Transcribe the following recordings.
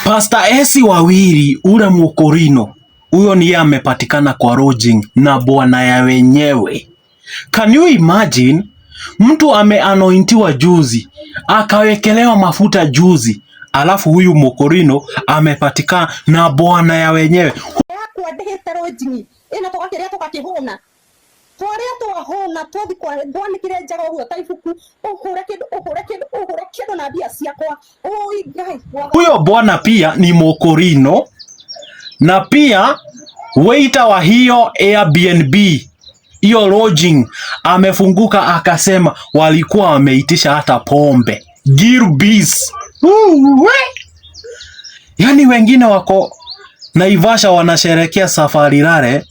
Pastor Esi Wawiri ule Mukorino, huyo niye amepatikana kwa lodging na bwana ya wenyewe. Can you imagine? Mtu ameanointiwa juzi, akawekelewa mafuta juzi, alafu huyu Mukorino amepatikana na bwana ya wenyewe. Huyo bwana pia ni Mukorino na pia waiter wa hiyo Airbnb, hiyo lodging, amefunguka akasema walikuwa wameitisha hata pombe. Girbis. Yani wengine wako Naivasha wanasherekea safari rare,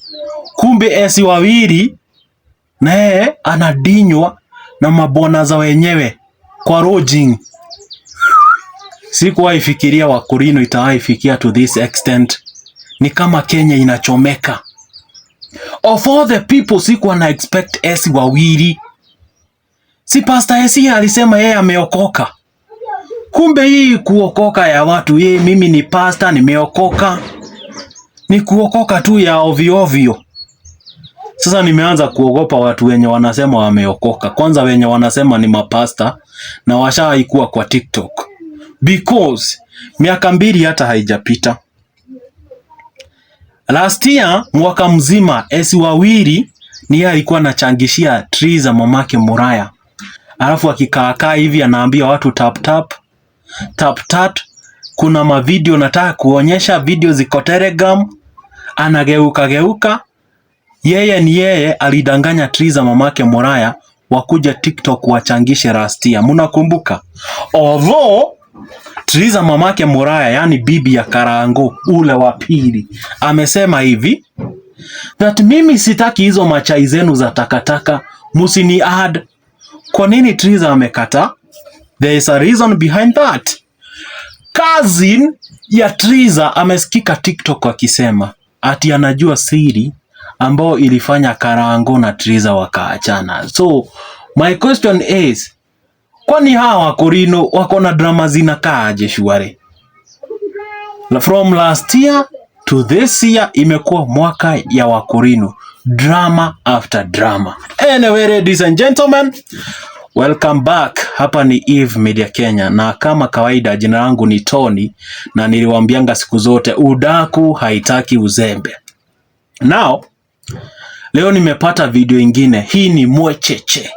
kumbe Esi Wawiri naye anadinywa na mabwana za wenyewe kwa lodging. Sikuwahi fikiria Wakorino itawahi fikia to this extent. Ni kama Kenya inachomeka. Of all the people sikuwa na expect Esi Wawiri. Si Pastor Esi alisema yeye ameokoka. Kumbe hii kuokoka ya watu, yeye mimi ni pastor nimeokoka, ni kuokoka tu ya ovyo ovyo. Sasa nimeanza kuogopa watu wenye wanasema wameokoka. Kwanza wenye wanasema ni mapasta na washaikuwa kwa TikTok. Because miaka 2 hata haijapita. Last year mwaka mzima Esi Wawiri niye alikuwa anachangishia tree za mamake Muraya. Alafu akikaakaa hivi anaambia watu tap tap tap tap. Kuna mavideo nataka kuonyesha, video ziko Telegram. Anageuka geuka. Yeye alidanganya tree za mamake Muraya wakuja TikTok wachangishe last year. Mnakumbuka? Although tree za mamake Muraya, yani bibi ya Karango ule wa pili, amesema hivi that mimi sitaki hizo machai zenu za takataka, musini add. Kwa nini Triza amekata? There is a reason behind that. Cousin ya Triza amesikika TikTok akisema ati anajua siri ambao ilifanya Karango na Triza wakaachana. So my question is, kwani hawa Wakorino wako na drama zinakaaje shwari? From last year to this year imekuwa mwaka ya Wakorino, drama after drama. Anyway, ladies and gentlemen, welcome back. Hapa ni Eve Media Kenya, na kama kawaida jina langu ni Tony, na niliwaambianga siku zote udaku haitaki uzembe. Now leo nimepata video ingine. Hii ni mwecheche,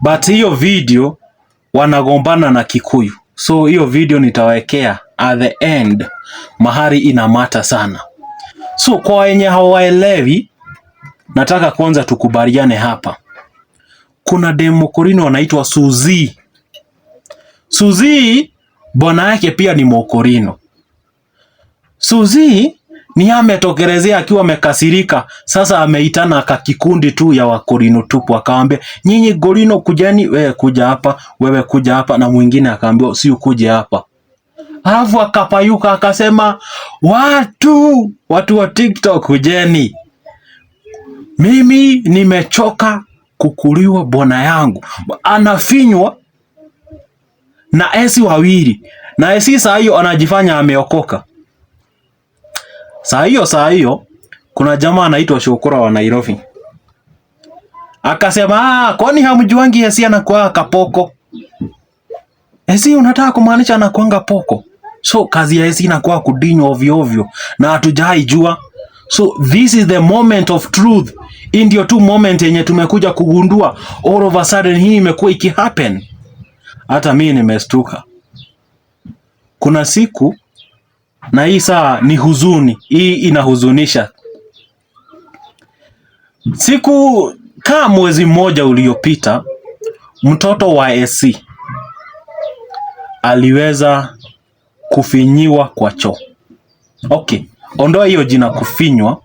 but hiyo video wanagombana na Kikuyu. So hiyo video nitawekea at the end, mahali inamata sana. So kwa wenye hawaelewi, nataka kwanza tukubaliane hapa. Kuna demu Mukorino wanaitwa Suzy. Suzy bwana yake pia ni Mukorino. Suzy ni ametokelezea akiwa amekasirika. Sasa ameitana kakikundi tu ya Wakorino tupu, akaambia nyinyi Gorino kujani, wewe kuja hapa, wewe kuja hapa, na mwingine akaambia si ukuje hapa. Alafu akapayuka akasema watu wa TikTok kujeni, mimi nimechoka kukuliwa bwana yangu anafinywa na Esi Wawiri, na Esi saa hiyo anajifanya ameokoka. Saa hiyo kuna jamaa anaitwa Shukura wa Nairobi akasema kwani hamjuangi Esi anakuwa kapoko? Esi unataka kumaanisha anakuanga poko? So kazi ya Esi inakuwa kudinywa ovyo ovyo na hatujai jua. So this is the moment of truth. Ndio tu moment yenye tumekuja kugundua all of a sudden hii imekuwa ikihappen. Hata mimi nimestuka. Kuna siku, na hii saa ni huzuni, hii inahuzunisha. Siku kama mwezi mmoja uliopita, mtoto wa Esi aliweza kufinyiwa kwa choo. Okay, ondoa hiyo jina kufinywa.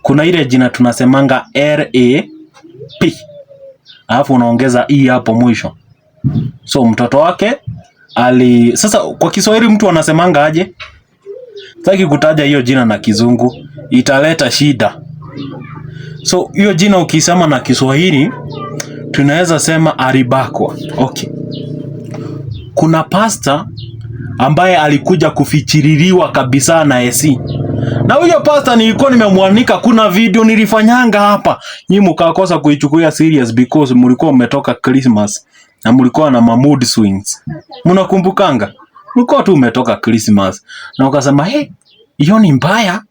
Kuna ile jina tunasemanga RAP, alafu unaongeza E hapo mwisho. So mtoto wake sasa kwa Kiswahili mtu anasemanga aje? Sitaki kutaja hiyo jina na Kizungu, italeta shida. So hiyo jina ukisema na Kiswahili tunaweza sema alibakwa. Okay. Kuna pasta ambaye alikuja kufichiririwa kabisa na AC. Na huyo pastor nilikuwa nimemwanika, kuna video nilifanyanga hapa. Nyinyi mkakosa kuichukulia serious because mlikuwa mmetoka Christmas na mlikuwa na mood swings. Mnakumbukanga? Mlikuwa tu umetoka Christmas na ukasema hiyo ni mbaya.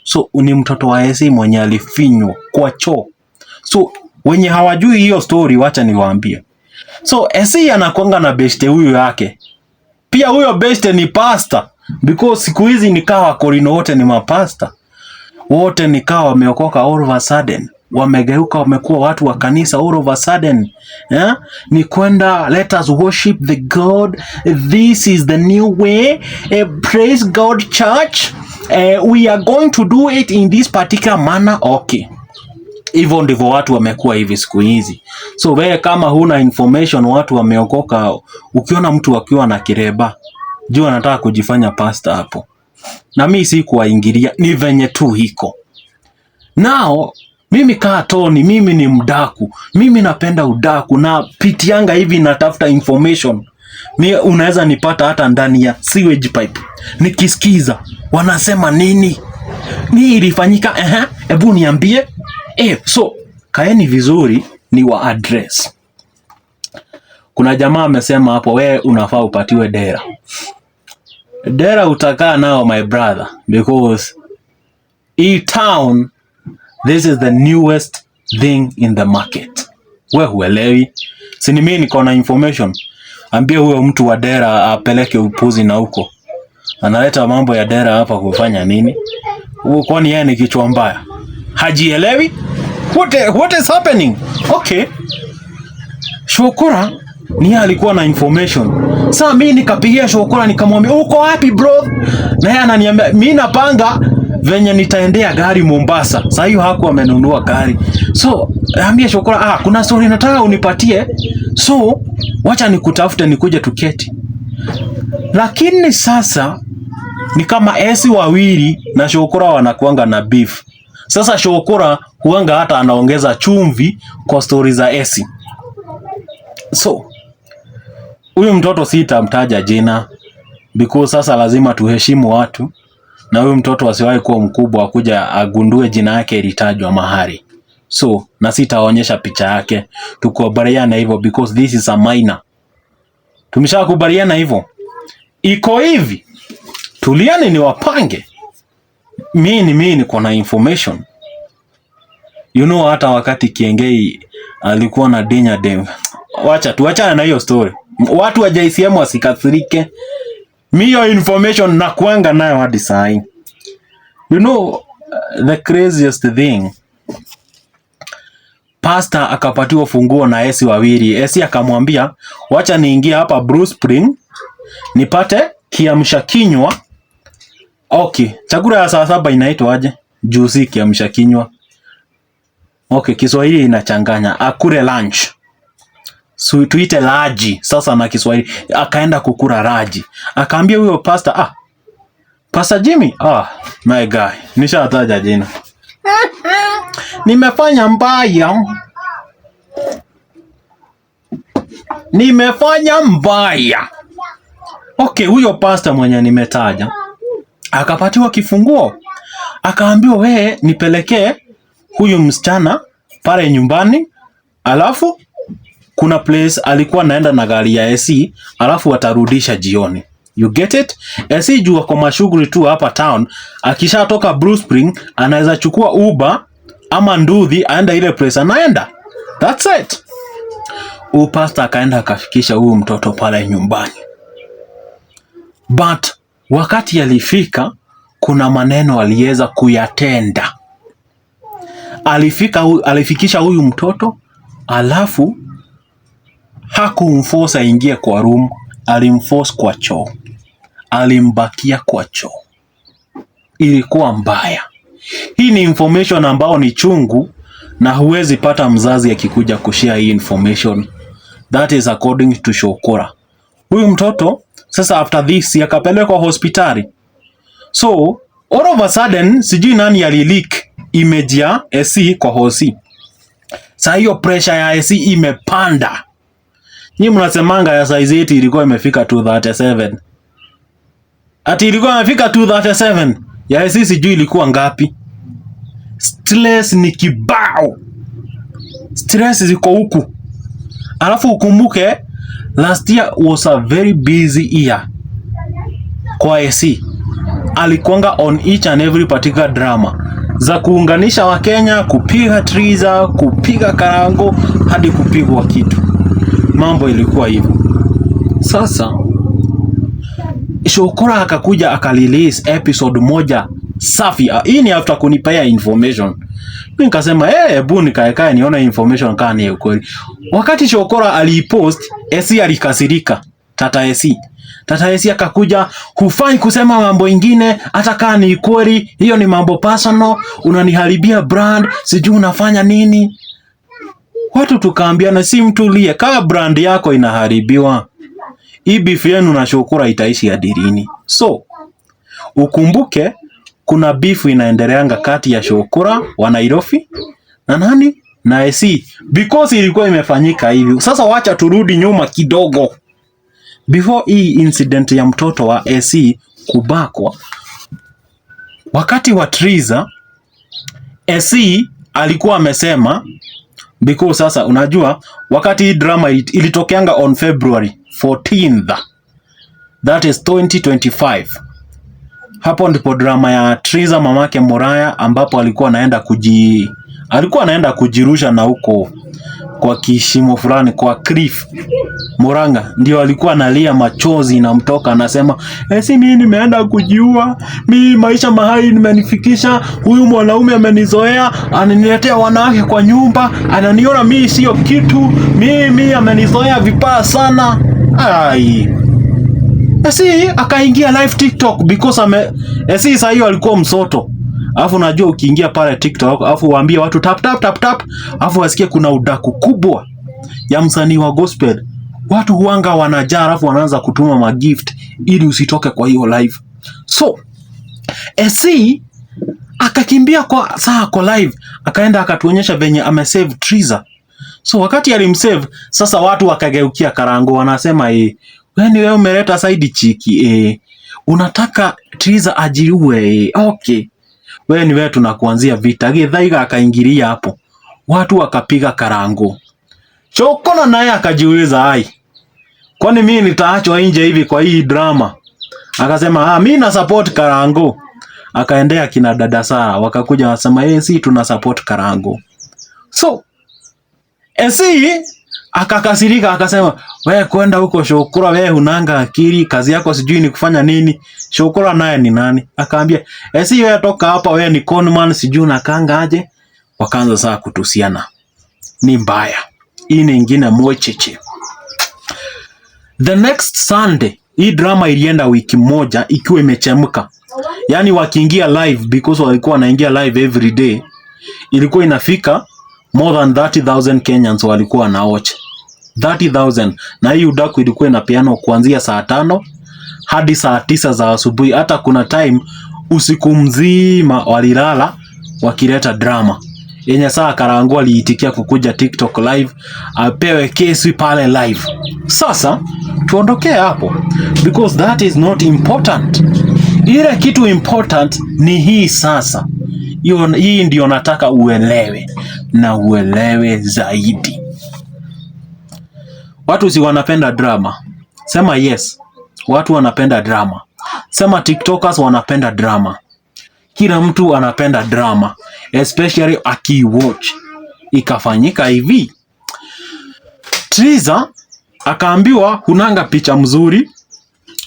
So ni mtoto wa AC mwenye alifinywa kwa choo. So wenye hawajui hiyo story, wacha niwaambie. So AC anakuanga na beste huyo yake. Pia huyo beste ni pastor, because siku hizi nikawa Korino wote ni mapasta. Wote nikawa wameokoka all of a sudden. Wamegeuka wamekuwa watu wa kanisa all of a sudden. Yeah? Ni kwenda let us worship the God. This is the new way. Praise God church. We are going to do it in this particular manner. Okay. Hivyo ndivyo watu wamekuwa hivi siku hizi. So wewe kama huna information watu wameokoka, ukiona mtu akiwa na kireba, jua anataka kujifanya pastor hapo. Na mimi si kuwaingilia, ni venye tu hiko. Now, mimi kaa Tony, mimi ni mdaku. Mimi napenda udaku na pitianga hivi natafuta information. Unaweza nipata hata ndani ya sewage pipe. Nikisikiza, wanasema nini? Ni ilifanyika, hebu niambie. So, kaeni vizuri ni wa address. Kuna jamaa amesema hapo, wewe unafaa upatiwe dera. Dera utakaa nao my brother, because town, this is the newest thing in the market. Wewe huelewi. Sini mimi niko na information. Ambie huyo mtu wa dera apeleke upuzi na huko. Analeta mambo ya dera hapa kufanya nini? Kwani yeye ni kichwa mbaya? Hajielewi? What is happening? Okay. Shukura ni alikuwa na information. Sasa mimi nikapigia Shukura nikamwambia uko wapi bro? Na yeye ananiambia mimi napanga venye nitaendea gari Mombasa. Sasa hiyo hakuwa amenunua gari. So, ambia Shukura, kuna story nataka unipatie. So, wacha nikutafute nikuje tuketi. Lakini sasa ni kama AC wawili na Shukura wanakuanga na beef. Sasa Shukura huanga hata anaongeza chumvi kwa story za AC. So, huyu mtoto sitamtaja jina because sasa lazima tuheshimu watu, na huyu mtoto asiwahi kuwa mkubwa akuja agundue jina yake ilitajwa mahali. So, na sitaonyesha picha yake. Tukubaliana hivyo because this is a minor. Tumeshakubaliana hivyo. Iko hivi. Tuliani ni wapange. Mimi niko na information. You know hata wakati Kiengei alikuwa na dinya dem. Tuachana na hiyo story. Watu wa JCM wasikasirike. Mio information na kuanga nayo hadi saa hii. You know the craziest thing. Pastor akapatiwa funguo na AC wawili. AC akamwambia, wacha niingie hapa Bruce Spring nipate kiamsha kinywa. Okay, chakula ya saa 7 inaitwa aje? Juice kiamsha kinywa. Okay, Kiswahili inachanganya. Akule lunch. So tuite laji sasa na Kiswahili. Akaenda kukula raji. Akaambia huyo pastor, Pastor Jimmy, my guy, nishataja jina. Nimefanya mbaya. Okay, huyo pastor mwenye nimetaja akapatiwa kifunguo. Akaambiwa wewe nipelekee huyu msichana pale nyumbani, alafu kuna place alikuwa naenda na gari ya AC, alafu watarudisha jioni. You get it? AC jua kwa mashughuli tu hapa town, akishatoka Bruce Spring anaweza chukua Uber ama nduthi aenda ile place anaenda. That's it. Pastor akaenda akafikisha huyu mtoto pale nyumbani. But wakati alifika, kuna maneno aliweza kuyatenda. Alifikisha huyu mtoto, alafu hakumforce aingie kwa room, alimforce kwa choo. Alimbakia kwa choo. Ilikuwa mbaya. Hii ni information ambao ni chungu, na huwezi pata mzazi akikuja kushare hii information. That is according to Shukura. Huyu mtoto sasa after this yakapelekwa hospitali. So all of a sudden sijui nani alileak image ya AC kwa hosi. Sasa hiyo pressure ya AC imepanda. Nyinyi mnasemanga ya size 8 ilikuwa imefika 237. ati ilikuwa imefika 237 ya SC sijui ilikuwa ngapi. Stress ni kibao, stress ziko huku. Alafu ukumbuke last year was a very busy year kwa SC. Alikuanga on each and every particular drama za kuunganisha Wakenya, kupiga Triza, kupiga Karango hadi kupigwa kitu. Mambo ilikuwa hivyo. Sasa Shokora akakuja akalilise episode moja safi. Hii ni after kunipea information. Mimi nikasema hebu nikae nione information kama ni ukweli. Wakati Shokora alipost, SC alikasirika. Tata SC akakuja, hufai kusema mambo ingine hata kama ni kweli, hiyo ni mambo personal, unaniharibia brand, sijui unafanya nini. Watu tukaambiana si mtulie, kama brand yako inaharibiwa, hii beef yenu na Shokora itaishi hadi lini? So ukumbuke kuna beef inaendeleanga kati ya Shokora wa Nairobi na nani na SC, because ilikuwa imefanyika hivi. Sasa wacha turudi nyuma kidogo. Before hii incident ya mtoto wa SC kubakwa, wakati wa Triza, SC alikuwa amesema, because sasa unajua wakati hii drama ilitokeanga on February 14th, that is 2025. Hapo ndipo drama ya Triza mamake Muraya, ambapo alikuwa anaenda kujirusha na huko kwa kishimo fulani kwa cliff Muranga, ndio alikuwa analia machozi na mtoka, anasema si mimi nimeenda kujiua, mimi maisha mahali nimenifikisha, huyu mwanaume amenizoea, ananiletea wanawake kwa nyumba, ananiona mimi sio kitu, mimi amenizoea vibaya sana. Ai, akaingia live TikTok because sasa hiyo alikuwa msoto. Alafu unajua ukiingia pale TikTok, alafu waambie watu tap tap tap tap, alafu wasikie kuna udaku kubwa ya msanii wa gospel, watu huanga wanajaa, alafu wanaanza kutuma magift ili usitoke kwa hiyo live. So SC akakimbia kwa live, akaenda akatuonyesha venye amesave Triza. So wakati alimsave, sasa watu wakageukia Karango, wanasema wewe umeleta side chiki, unataka Triza ajiue, okay, wewe tunakuanzia vita. Githaiga akaingilia hapo, watu wakapiga Karango. Shokora naye akajiuliza, kwani mimi nitaachwa nje hivi kwa hii drama? Akasema mimi na support Karango. Akaendea kina dada Sara, wakakuja wasema si tuna support Karango. So SC akakasirika, akasema wewe kwenda huko Shokora, wewe hunanga akili, kazi yako sijui ni kufanya nini. Shokora naye ni nani? Akaambia SC wewe toka hapa, wewe ni conman, sijui unakanga aje. Wakaanza saa kutusiana. Ni mbaya. Hii nyingine mwecheche. The next Sunday, hii drama ilienda wiki moja ikiwa imechemka. Yaani wakiingia live, because walikuwa wanaingia live every day, ilikuwa inafika more than 30,000 Kenyans walikuwa wanaocha. 30,000. Na hii udaku ilikuwa inapeanwa kuanzia saa 5 hadi saa 9 za asubuhi. Hata kuna time usiku mzima walilala wakileta drama. Yenye saa Karango aliitikia kukuja TikTok live, apewe kesi pale live. Sasa tuondokee hapo, because that is not important. Ile kitu important ni hii sasa. Hii ndio nataka uelewe na uelewe zaidi. Watu si wanapenda drama? Sema yes. Watu wanapenda drama. Sema TikTokers wanapenda drama. Kila mtu anapenda drama, especially akiwatch. Ikafanyika hivi, Triza akaambiwa hunanga picha mzuri,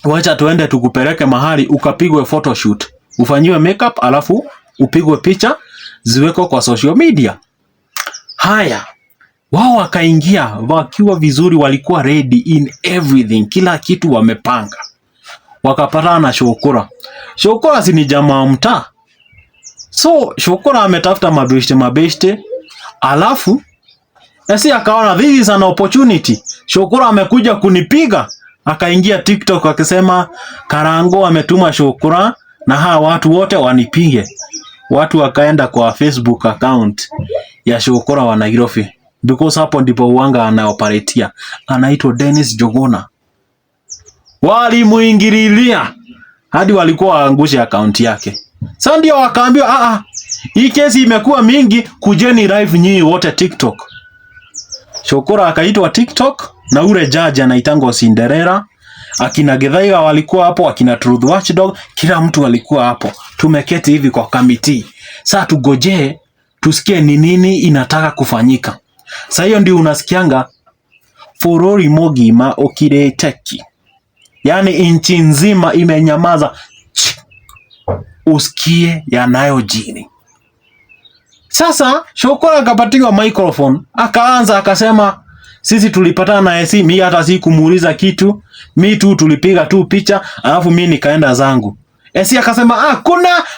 wacha tuende tukupeleke mahali ukapigwe photoshoot, ufanyiwe makeup, alafu upigwe picha ziweko kwa social media. Haya, wao wakaingia wakiwa vizuri, walikuwa ready in everything, kila kitu wamepanga. Wakapatana na Shokora. Shokora si ni jamaa mtaa. So Shokora ametafuta mabeshte, alafu SC akaona this is an opportunity. Shokora amekuja kunipiga, akaingia TikTok akisema Karango ametuma Shokora na hawa watu wote wanipige. Watu wakaenda kwa Facebook account ya Shokora wa Nairobi, because hapo ndipo uanga anaoperatea, anaitwa Dennis Jogona. Walimuingililia hadi walikuwa waangushe account yake. Sasa ndio wakaambiwa hii kesi imekuwa mingi, kujeni live nyinyi wote TikTok. Shukura akaitwa TikTok na ule judge anaitangwa Cinderella, akina Githaiga walikuwa hapo, akina Truth Watchdog, kila mtu alikuwa hapo. Tumeketi hivi kwa committee. Sasa tugoje tusikie ni nini inataka kufanyika. Sasa hiyo ndio unasikianga furori mogima okireteki. Yaani inchi nzima imenyamaza. Usikie yanayojiri. Sasa Shukura akapatiwa microphone, akaanza akasema sisi tulipatana na AC, mimi hata si kumuuliza kitu, mimi tu tulipiga tu picha, alafu mimi nikaenda zangu. AC akasema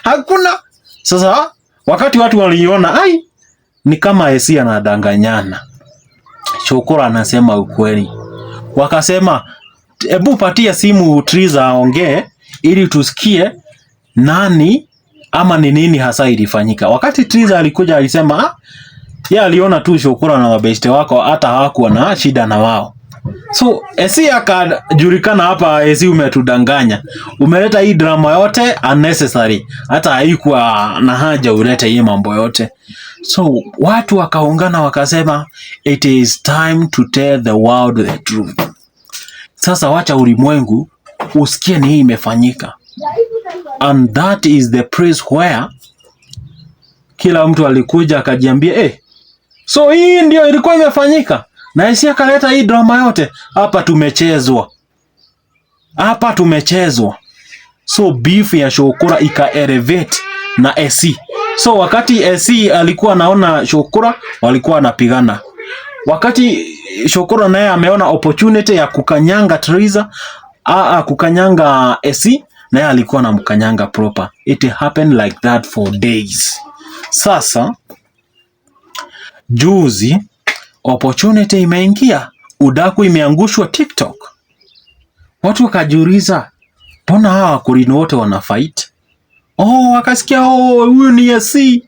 hakuna. Sasa wakati watu waliona ni kama AC anadanganyana, Shukura anasema ukweli. Wakasema hebu patia simu Triza aongee ili tusikie nani ama ni nini hasa ilifanyika. Wakati Triza alikuja alisema yeye aliona tu Shukura na mabeste wako, hata hawakuwa na shida na wao. So AC akajulikana hapa, AC umetudanganya. Umeleta hii drama yote unnecessary. Hata haikuwa na haja ulete hii mambo yote. So watu wakaungana wakasema it is time to tell the world the truth. Sasa wacha ulimwengu usikie ni hii imefanyika. And that is the place where kila mtu alikuja akajiambia so hii ndio ilikuwa imefanyika. Na AC akaleta hii drama yote. Hapa tumechezwa. So beef ya Shukura ika elevate na AC. So wakati AC alikuwa naona Shukura walikuwa wanapigana. Wakati Shukura naye ameona opportunity ya kukanyanga Triza, kukanyanga AC, naye alikuwa na mkanyanga proper. It happened like that for days. Sasa juzi opportunity imeingia, udaku imeangushwa TikTok. Watu wakajiuliza, mbona hawa wakulini wote wana fight? Wakasikia huyu ni AC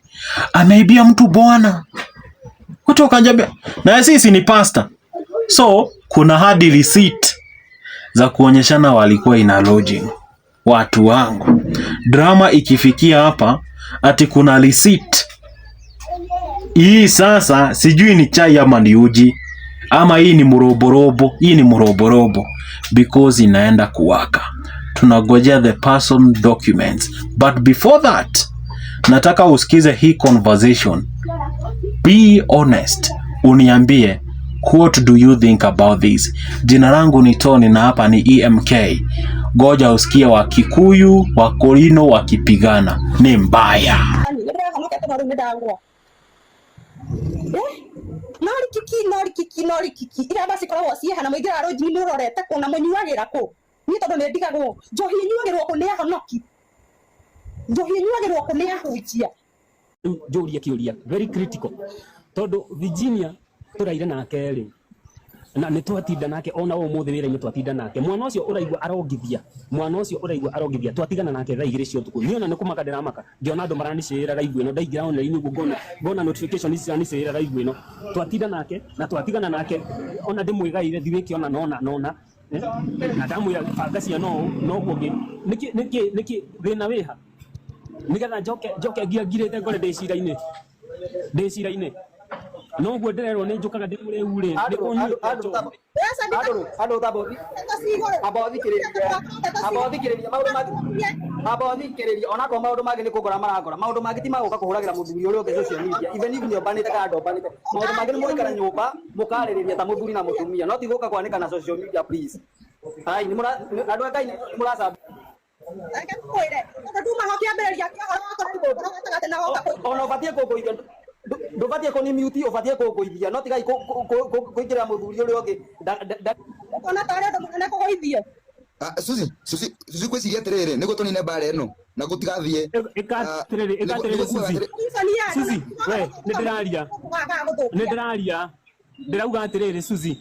ameibia mtu bwana. Watu wakajambia, na AC si ni pastor. So kuna hadi receipt za kuonyeshana walikuwa ina lodging. Watu wangu, drama ikifikia hapa ati kuna receipt. Hii sasa sijui ni chai ama ni uji ama hii ni muroborobo, because inaenda kuwaka. Tunagojea the person documents, but before that nataka usikize hii conversation. Be honest, uniambie what do you think about this. Jina langu ni Tony na hapa ni EMK. Goja usikie wa Kikuyu wa Korino wakipigana, ni mbaya. Nori kiki ira basi korwo ciehana muigira aroji ni murorete kuna munyuagira ku ni tondu ni ndigagwo njohi nyuagirwo ku ni ahonoki, njohi nyuagirwo ku ni ahujia. Njoria kiuria very critical tondu Virginia turaire nake ri na ni twatinda nake ona umuthi wira-ini twatinda nake. Mwana ucio uraigwa arongithia twatigana nake thaa 2 cia utuku. Niona ni kumaka ndiramaka ngiona andu maranicira live ino ndaingira online guo ngona notification ici anicira live ino twatinda nake na twatigana nake ona ndimwigaire thiwiki ona nona na damu ya fagacia no guo niki thina wiha nigetha njoke ngirite ngore ndicira-ini no guo ndirerwo ni njukaga ndimureu ri Ando tabothi abothikireria ona ko maundu magi ni kugora maragora maundu magi ti maguka kuhuragira muthuri uri ungi social media even if nyobanite kana ndobanite maundu magi ni murikara nyumba mukaririria ta muthuri na mutumia no ti guka kwanika na social media please. Hai ni andu akai ni murasa ona batie kugoithia ndubatie ko ni mute ubatie kugoithia no tigai kuingira muthuri uri ungi ona tare ndo munene kugoithia. Susi kweciria atiriri niguo tunine mbara ino na gutigathie Susi we nindiraria ndirauga atiriri Susi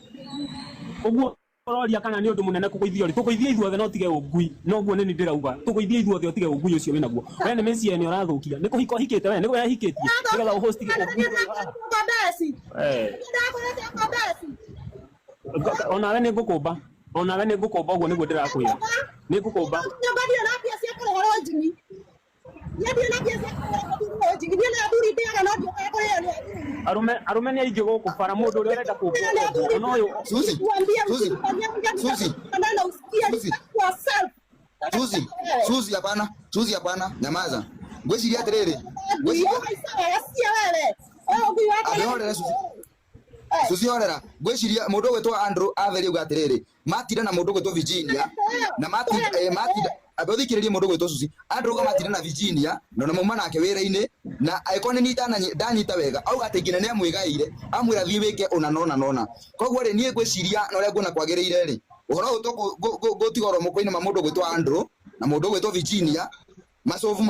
uguo ororia kana ni undu munene kugoithia ri tugoithia ithuothe no tige ungui no guo ni ndirauga tugoithia ithuothe utige ungui ucio wina guo we ni meci ni urathukia ni kuhiko hikite we ni we hikitie nigetha uhost ungui ona we ni ngukumba uguo niguo ndirakwira ni ngukumba arume ni aingĩ gũkũ bara mũndũ ũrĩa ũrenda kũngũa no ũyũ Suzi hapana nyamaza ngwiciria atiriri Suzi orera ngwiciria mundu gwitwa Andrew atheri uga atiriri matira na mundu gwitwa Virginia na matira abathikiririe mundu gwitwa Suzi Andrew uga matira na Virginia na mauma nake wira-ini na aikoni ni ndanyita wega auga ati ngina ni amwigaire amwira thie wike nona koguo ri nie ngwiciria na uria nguona kwagiriire ri uhoro gutigoro muko-ini ma mundu gwitwa Andrew na mundu gwitwa Virginia masovu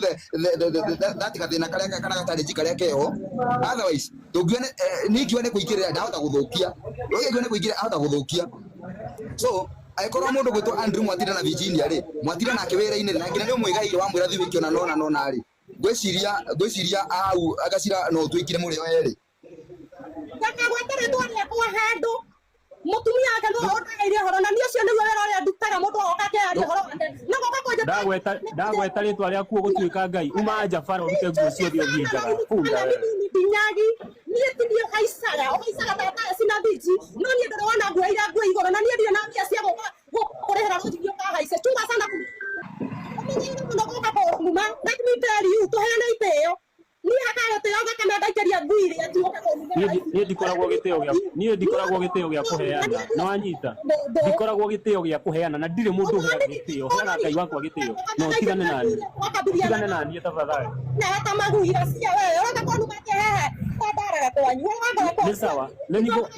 that kathina karia kana gatari karia keho otherwise tungione nikione kuigirira ndahota guthukia ngione kuigirira ahota guthukia so aikorwo mundu gwitwa Andrew mwatira na Virginia ri mwatira nake wira-ini na ngina ni umwigaire wamwira thie wiki nona ri ngwiciria au agacira no twikire muri weri kaka gwetera twari kwa handu mutumia ake no otaire horo na nicio ni wera ria ndutaga mundu okake ari horo no goka ndagweta ritwa ria kuo gutuika ngai uma nja bara urute nguo ciothe uthijaga funda ndinyagi nie tindio haisaga tata sina biji no nie ndoro wana nguo ira nguo igoro na nie ndio na mbia cia kurehera muthio ka haise chunga sana no goka kwa muma let me tell you to hena iteo ni hakaga teo gaka ndaikaria ngui ria tuoka nie ndikoragwo giteo gia kuheana no anyita ndikoragwo giteo gia kuheana na ndire mundu uheaga giteo heana ngai wakwa giteo no tigane nani tafadhali na hata maguira cia wewe uraka kwa numa ke hehe ndaraga kwanyu ni sawa nenigo